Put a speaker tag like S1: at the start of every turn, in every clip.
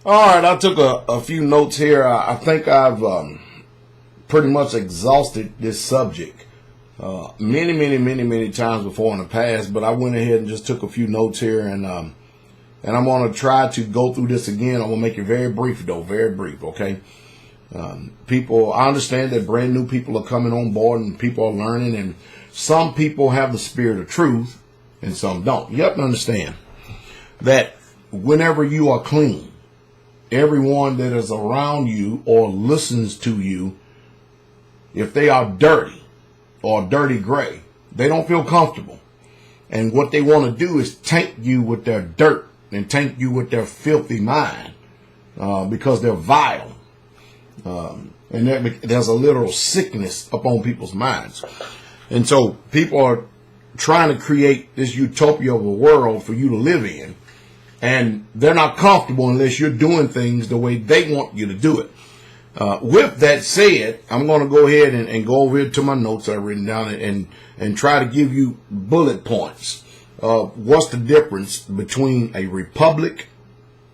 S1: All right, I took a few notes here. I think I've pretty much exhausted this subject many times before in the past, but I went ahead and just took a few notes here, and I'm going to try to go through this again. I'm going to make it very brief, though, very brief, okay? People, I understand that brand new people are coming on board and people are learning, and some people have the spirit of truth and some don't. You have to understand that whenever you are clean, everyone that is around you or listens to you, if they are dirty or dirty gray, they don't feel comfortable. And what they want to do is taint you with their dirt and taint you with their filthy mind because they're vile. And there's a literal sickness upon people's minds. And so people are trying to create this utopia of a world for you to live in. And they're not comfortable unless you're doing things the way they want you to do it. With that said, I'm going to go ahead and go over here to my notes I've written down and try to give you bullet points. What's the difference between a republic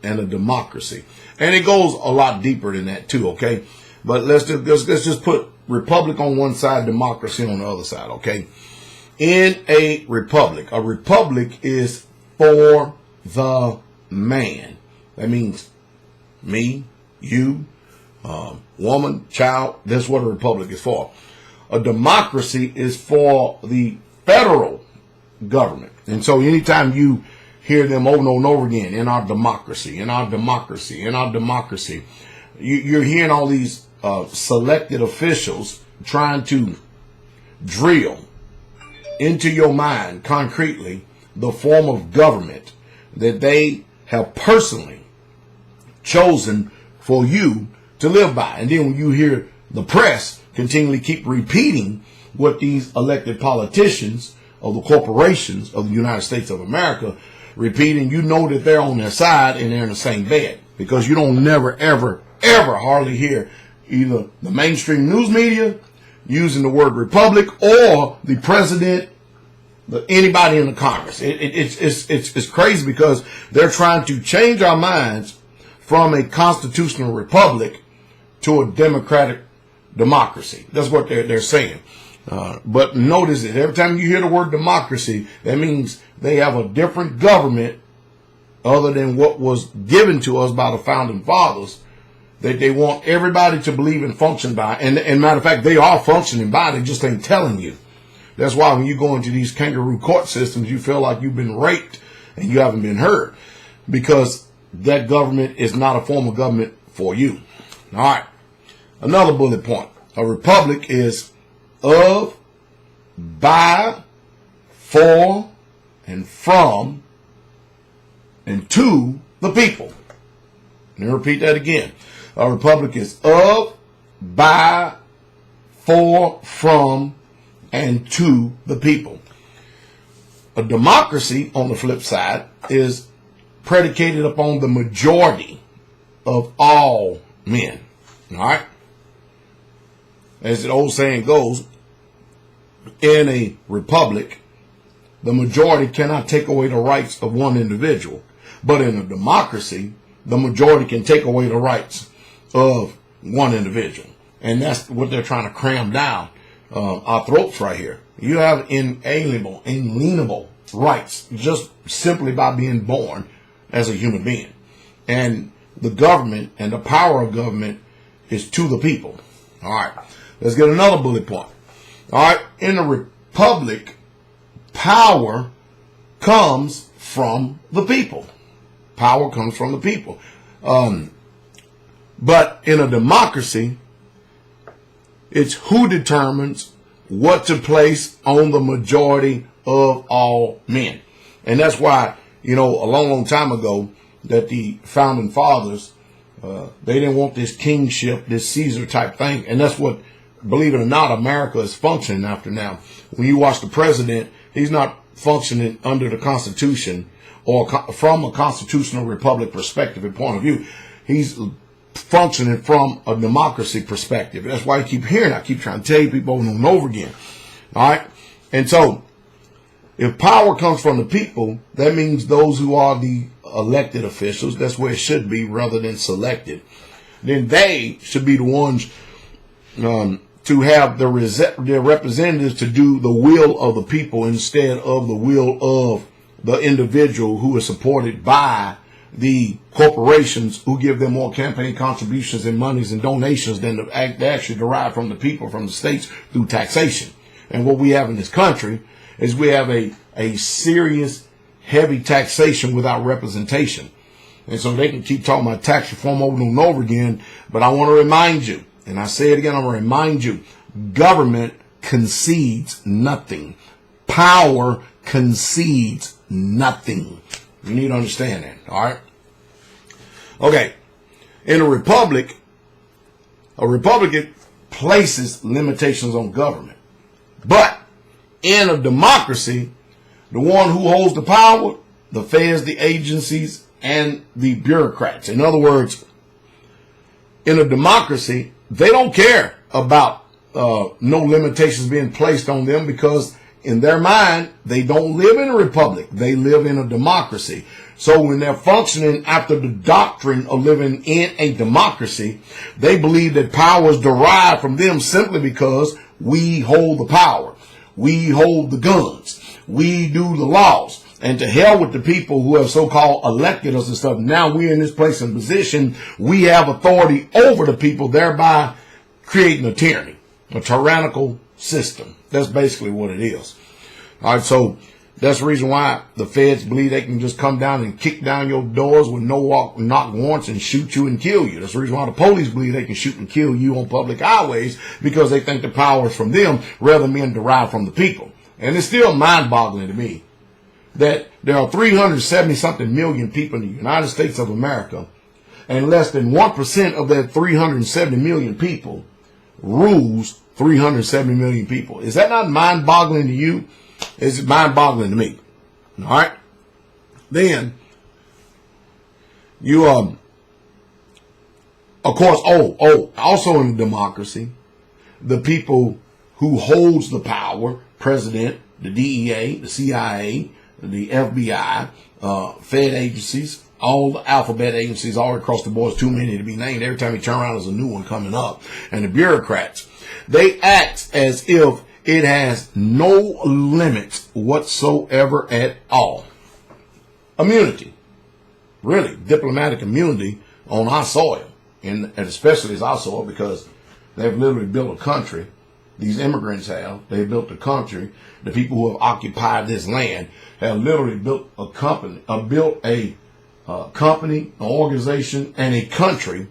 S1: and a democracy? And it goes a lot deeper than that too, okay? But let's just put republic on one side, democracy on the other side, okay? In a republic is for the man. That means me, you, woman, child. That's what a republic is for. A democracy is for the federal government. And so anytime you hear them over and over again, in our democracy, in our democracy, in our democracy, you're hearing all these selected officials trying to drill into your mind concretely the form of government that they have personally chosen for you to live by. And then when you hear the press continually keep repeating what these elected politicians of the corporations of the United States of America repeating, you know that they're on their side and they're in the same bed, because you don't never, ever hardly hear either the mainstream news media using the word republic or the president, anybody in the Congress. It's crazy because they're trying to change our minds from a constitutional republic to a democratic democracy. That's what they're saying. But notice that every time you hear the word democracy, that means they have a different government other than what was given to us by the founding fathers that they want everybody to believe and function by. And matter of fact, they are functioning by. They just ain't telling you. That's why when you go into these kangaroo court systems, you feel like you've been raped and you haven't been heard, because that government is not a form of government for you. All right. Another bullet point. A republic is of, by, for, and from, and to the people. Let me repeat that again. A republic is of, by, for, from, and to the people. A democracy, on the flip side, is predicated upon the majority of all men. All right? As the old saying goes, in a republic, the majority cannot take away the rights of one individual. But in a democracy, the majority can take away the rights of one individual. And that's what they're trying to cram down our throats right here. You have inalienable rights just simply by being born as a human being. And the government and the power of government is to the people. All right. Let's get another bullet point. All right. In a republic, power comes from the people. Power comes from the people. But in a democracy, it's who determines what to place on the majority of all men. And that's why, a long time ago, that the founding fathers, they didn't want this kingship, this Caesar type thing. And that's what, believe it or not, America is functioning after now. When you watch the president, he's not functioning under the Constitution or from a constitutional republic perspective and point of view. He's functioning from a democracy perspective. That's why I keep hearing, I keep trying to tell you people over and over again. All right. And so if power comes from the people, that means those who are the elected officials. That's where it should be rather than selected. Then they should be the ones to have their representatives to do the will of the people instead of the will of the individual who is supported by the corporations who give them more campaign contributions and monies and donations than they actually derive from the people, from the states through taxation. And what we have in this country is we have a serious, heavy taxation without representation. And so they can keep talking about tax reform over and over again. But I want to remind you, and I say it again, I'm going to remind you, government concedes nothing. Power concedes nothing. You need to understand that, all right? Okay, in a republic places limitations on government. But in a democracy, the one who holds the power, the feds, the agencies, and the bureaucrats. In other words, in a democracy, they don't care about no limitations being placed on them, because in their mind, they don't live in a republic. They live in a democracy. So when they're functioning after the doctrine of living in a democracy, they believe that power is derived from them simply because we hold the power. We hold the guns. We do the laws. And to hell with the people who have so-called elected us and stuff. Now we're in this place and position. We have authority over the people, thereby creating a tyranny, a tyrannical system. That's basically what it is. All right, so that's the reason why the feds believe they can just come down and kick down your doors with no knock warrants and shoot you and kill you. That's the reason why the police believe they can shoot and kill you on public highways, because they think the power is from them rather than being derived from the people. And it's still mind-boggling to me that there are 370-something million people in the United States of America, and less than 1% of that 370 million people rules 370 million people. Is that not mind-boggling to you? It's mind-boggling to me. All right? Then, you, of course, also in a democracy, the people who holds the power, president, the DEA, the CIA, the FBI, Fed agencies, all the alphabet agencies all across the board, too many to be named. Every time you turn around, there's a new one coming up. And the bureaucrats, they act as if it has no limits whatsoever at all. Immunity. Really, diplomatic immunity on our soil. And especially as our soil, because they've literally built a country. These immigrants have. They built a country. The people who have occupied this land have literally built a company, an organization, and a country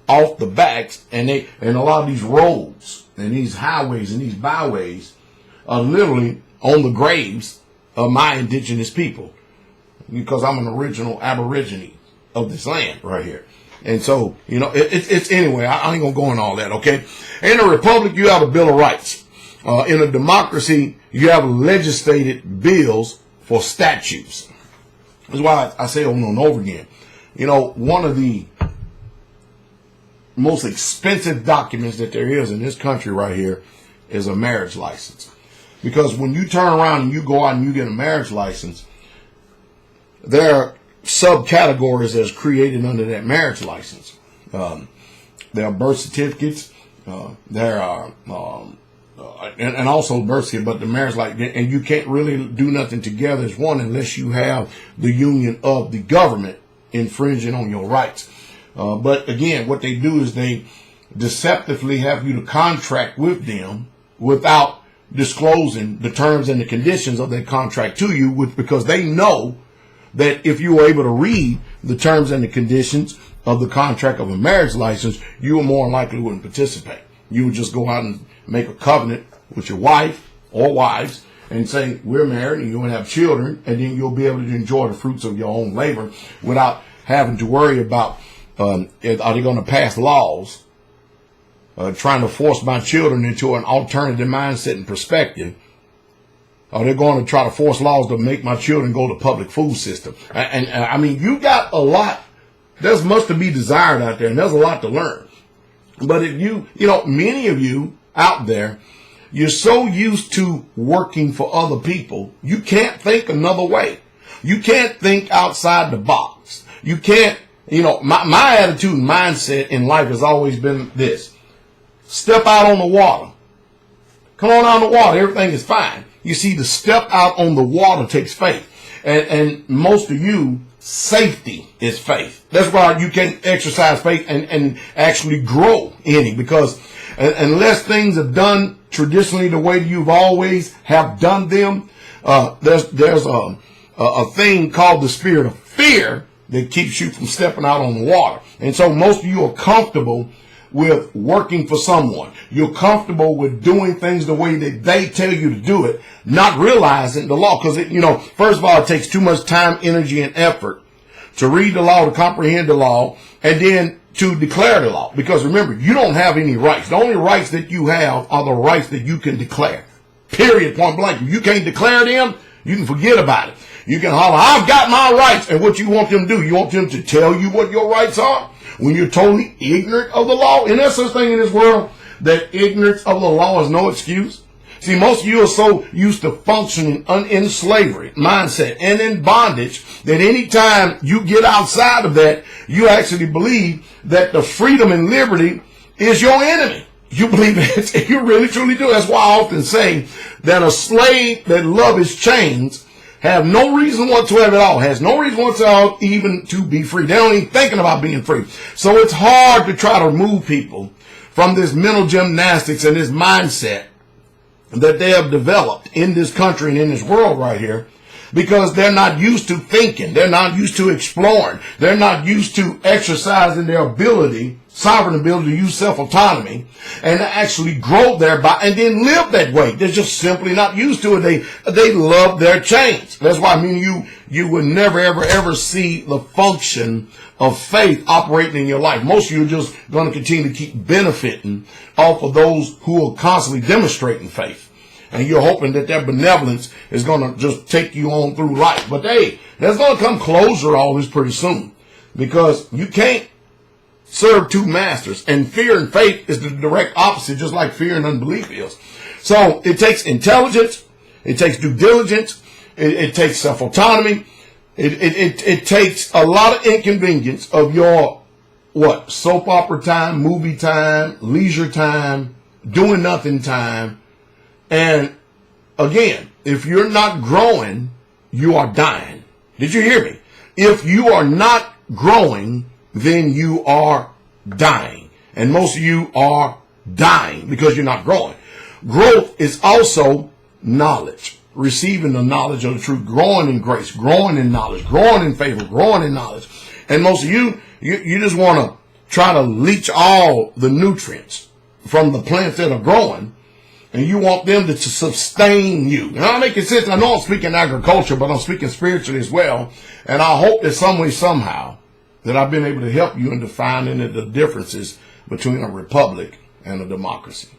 S1: off the backs, and a lot of these roads and these highways and these byways are literally on the graves of my indigenous people, because I'm an original aborigine of this land right here. And so, you know, it's anyway, I ain't gonna go in all that, okay? In a republic, you have a Bill of Rights. In a democracy, you have legislated bills for statutes. That's why I say over and over again, you know, one of the most expensive documents that there is in this country right here is a marriage license. Because when you turn around and you go out and you get a marriage license, there are subcategories that's created under that marriage license. There are birth certificates. There are, and also birth certificate, but the marriage and you can't really do nothing together as one unless you have the union of the government infringing on your rights. But again, what they do is they deceptively have you to contract with them without disclosing the terms and the conditions of that contract to you, because they know that if you were able to read the terms and the conditions of the contract of a marriage license, you were more likely wouldn't participate. You would just go out and make a covenant with your wife or wives and say, we're married, and you will have children, and then you'll be able to enjoy the fruits of your own labor without having to worry about, are they going to pass laws trying to force my children into an alternative mindset and perspective? Are they going to try to force laws to make my children go to public food system? And I mean, you got a lot. There's much to be desired out there, and there's a lot to learn. But if you know, many of you out there, you're so used to working for other people, you can't think another way. You can't think outside the box. You can't, my attitude and mindset in life has always been this. Step out on the water. Come on out on the water. Everything is fine. You see, to step out on the water takes faith. And most of you, safety is faith. That's why you can't exercise faith and actually grow any, because unless things are done traditionally the way you've always have done them, there's a thing called the spirit of fear that keeps you from stepping out on the water. And so most of you are comfortable with working for someone. You're comfortable with doing things the way that they tell you to do it, not realizing the law. Because, first of all, it takes too much time, energy, and effort to read the law, to comprehend the law, and then to declare the law. Because remember, you don't have any rights. The only rights that you have are the rights that you can declare. Period, point blank. If you can't declare them, you can forget about it. You can holler, I've got my rights. And what you want them to do, you want them to tell you what your rights are when you're totally ignorant of the law. And there's such thing in this world that ignorance of the law is no excuse. See, most of you are so used to functioning in slavery mindset and in bondage that anytime you get outside of that, you actually believe that the freedom and liberty is your enemy. You believe it. You really truly do. That's why I often say that a slave that loves his chains have no reason whatsoever at all, has no reason whatsoever even to be free. They don't even thinking about being free. So it's hard to try to remove people from this mental gymnastics and this mindset that they have developed in this country and in this world right here, because they're not used to thinking. They're not used to exploring. They're not used to exercising their ability, sovereign ability to use self-autonomy and to actually grow thereby and then live that way. They're just simply not used to it. They love their chains. That's why you would never, ever see the function of faith operating in your life. Most of you are just going to continue to keep benefiting off of those who are constantly demonstrating faith. And you're hoping that their benevolence is going to just take you on through life. But hey, there's going to come closure all this pretty soon, because you can't serve two masters. And fear and faith is the direct opposite, just like fear and unbelief is. So it takes intelligence. It takes due diligence. It takes self-autonomy. It takes a lot of inconvenience of your, soap opera time, movie time, leisure time, doing nothing time. And again, if you're not growing, you are dying. Did you hear me? If you are not growing, then you are dying. And most of you are dying because you're not growing. Growth is also knowledge. Receiving the knowledge of the truth, growing in grace, growing in knowledge, growing in favor, growing in knowledge. And most of you just want to try to leach all the nutrients from the plants that are growing, and you want them to sustain you. And I'm making sense. I know I'm speaking agriculture, but I'm speaking spiritually as well. And I hope that some way, somehow, that I've been able to help you in defining the differences between a republic and a democracy.